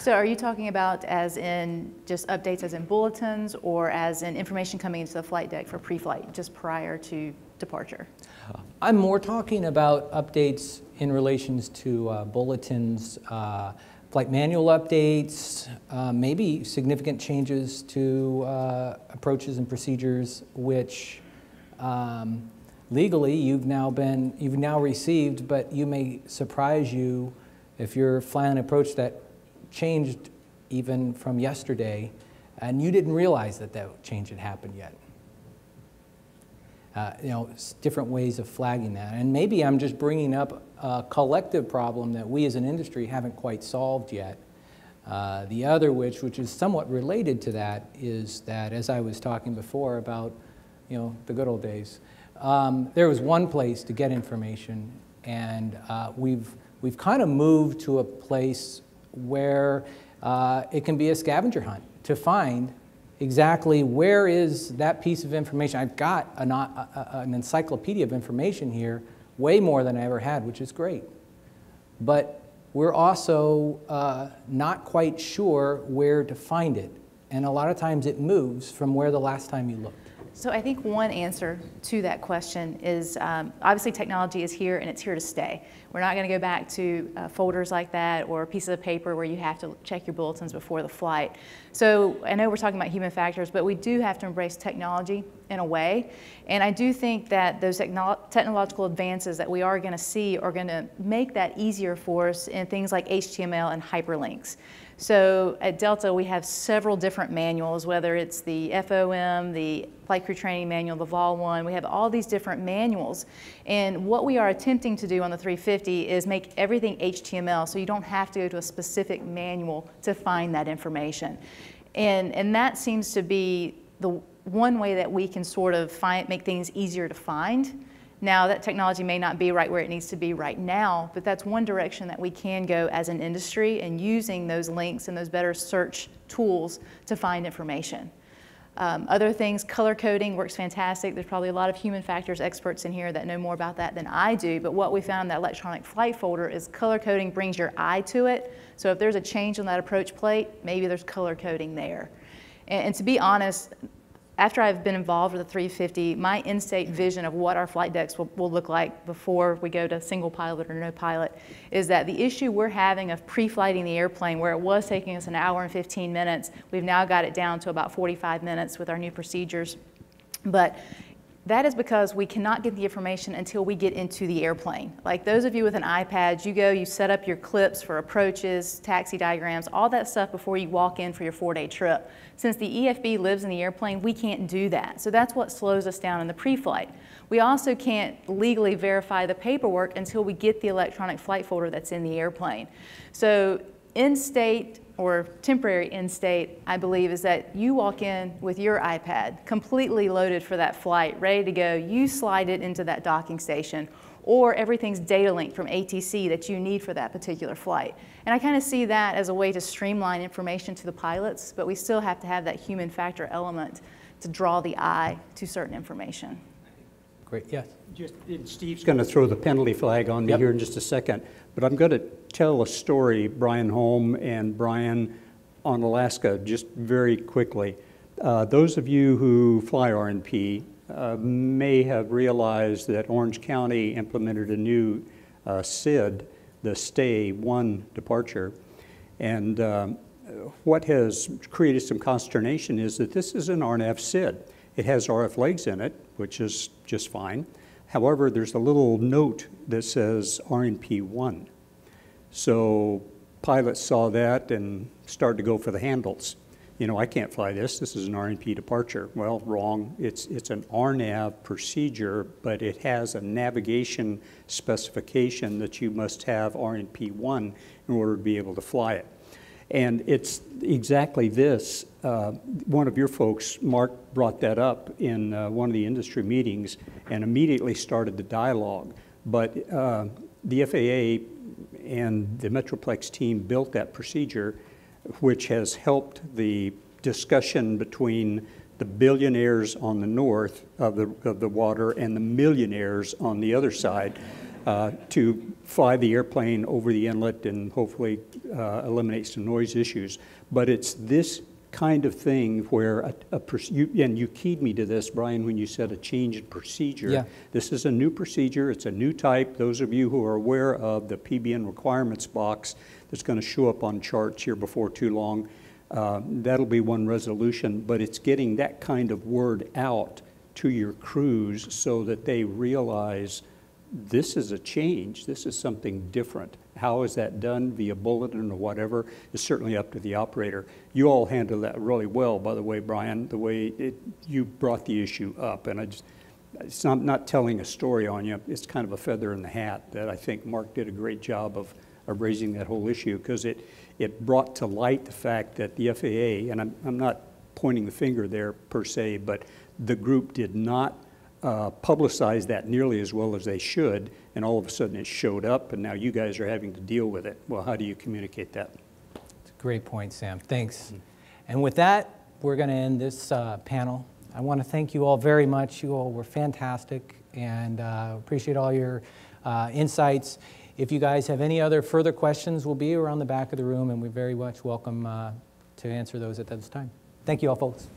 So are you talking about as in just updates as in bulletins, or as in information coming into the flight deck for pre-flight, just prior to departure? I'm more talking about updates in relations to bulletins, flight manual updates, maybe significant changes to approaches and procedures, which legally you've now received, but you may surprise you if you're flying an approach that changed even from yesterday, and you didn't realize that that change had happened yet. Different ways of flagging that. And maybe I'm just bringing up a collective problem that we as an industry haven't quite solved yet. The other which is somewhat related to that, is that, as I was talking before about, the good old days, there was one place to get information, and we've kind of moved to a place where it can be a scavenger hunt to find exactly where is that piece of information. I've got an encyclopedia of information here, way more than I ever had, which is great. But we're also not quite sure where to find it. And a lot of times it moves from where the last time you looked. So I think one answer to that question is obviously technology is here and it's here to stay. We're not going to go back to folders like that or pieces of paper where you have to check your bulletins before the flight. So I know we're talking about human factors, but we do have to embrace technology in a way. And I do think that those technological advances that we are going to see are going to make that easier for us in things like HTML and hyperlinks. So at Delta, we have several different manuals, whether it's the FOM, the Flight Crew Training Manual, the Vol 1, we have all these different manuals. And what we are attempting to do on the 350 is make everything HTML, so you don't have to go to a specific manual to find that information. And that seems to be the one way that we can sort of make things easier to find. Now, that technology may not be right where it needs to be right now, but that's one direction that we can go as an industry, and using those links and those better search tools to find information. Other things, color coding works fantastic. There's probably a lot of human factors experts in here that know more about that than I do, but what we found in that electronic flight folder is color coding brings your eye to it. So if there's a change on that approach plate, maybe there's color coding there. And to be honest, after I've been involved with the 350, my in-state vision of what our flight decks will look like before we go to single pilot or no pilot is that the issue we're having of pre-flighting the airplane, where it was taking us an hour and 15 minutes, we've now got it down to about 45 minutes with our new procedures. But that is because we cannot get the information until we get into the airplane. Like those of you with an iPad, you go, you set up your clips for approaches, taxi diagrams, all that stuff before you walk in for your 4-day trip. Since the EFB lives in the airplane, we can't do that. So that's what slows us down in the pre-flight. We also can't legally verify the paperwork until we get the electronic flight folder that's in the airplane. So in-state or temporary in-state, I believe, is that you walk in with your iPad completely loaded for that flight, ready to go. You slide it into that docking station, or everything's data linked from ATC that you need for that particular flight. And I kind of see that as a way to streamline information to the pilots, but we still have to have that human factor element to draw the eye to certain information. Great, yes. Steve's going to throw the penalty flag on me here in just a second, but I'm going to tell a story, Brian Holm and Brian, on Alaska, just very quickly. Those of you who fly RNP may have realized that Orange County implemented a new SID, the Stay 1 departure, And what has created some consternation is that this is an RNAV SID. It has RF legs in it, which is just fine. However, there's a little note that says RNP1. So pilots saw that and started to go for the handles. You know, I can't fly this. This is an RNP departure. Well, wrong. It's an RNAV procedure, but it has a navigation specification that you must have RNP1 in order to be able to fly it. And it's exactly this. One of your folks, Mark, brought that up in one of the industry meetings and immediately started the dialogue. But the FAA and the Metroplex team built that procedure, which has helped the discussion between the billionaires on the north of the water and the millionaires on the other side to fly the airplane over the inlet and hopefully eliminate some noise issues. But it's this kind of thing where and you keyed me to this, Brian, when you said a change in procedure. Yeah. This is a new procedure. It's a new type. Those of you who are aware of the PBN requirements box that's going to show up on charts here before too long, that'll be one resolution, but it's getting that kind of word out to your crews so that they realize this is a change. This is something different. How is that done via bulletin or whatever is certainly up to the operator. You all handled that really well, by the way, Brian, the way you brought the issue up. And I'm not telling a story on you. It's kind of a feather in the hat that I think Mark did a great job of raising that whole issue, because it brought to light the fact that the FAA, and I'm not pointing the finger there per se, but the group did not publicize that nearly as well as they should, and all of a sudden it showed up, and now you guys are having to deal with it. Well, how do you communicate that? It's a great point, Sam. Thanks. And with that, we're going to end this panel. I want to thank you all very much. You all were fantastic, and appreciate all your insights. If you guys have any other further questions, we'll be around the back of the room, and we're very much welcome to answer those at this time. Thank you all, folks.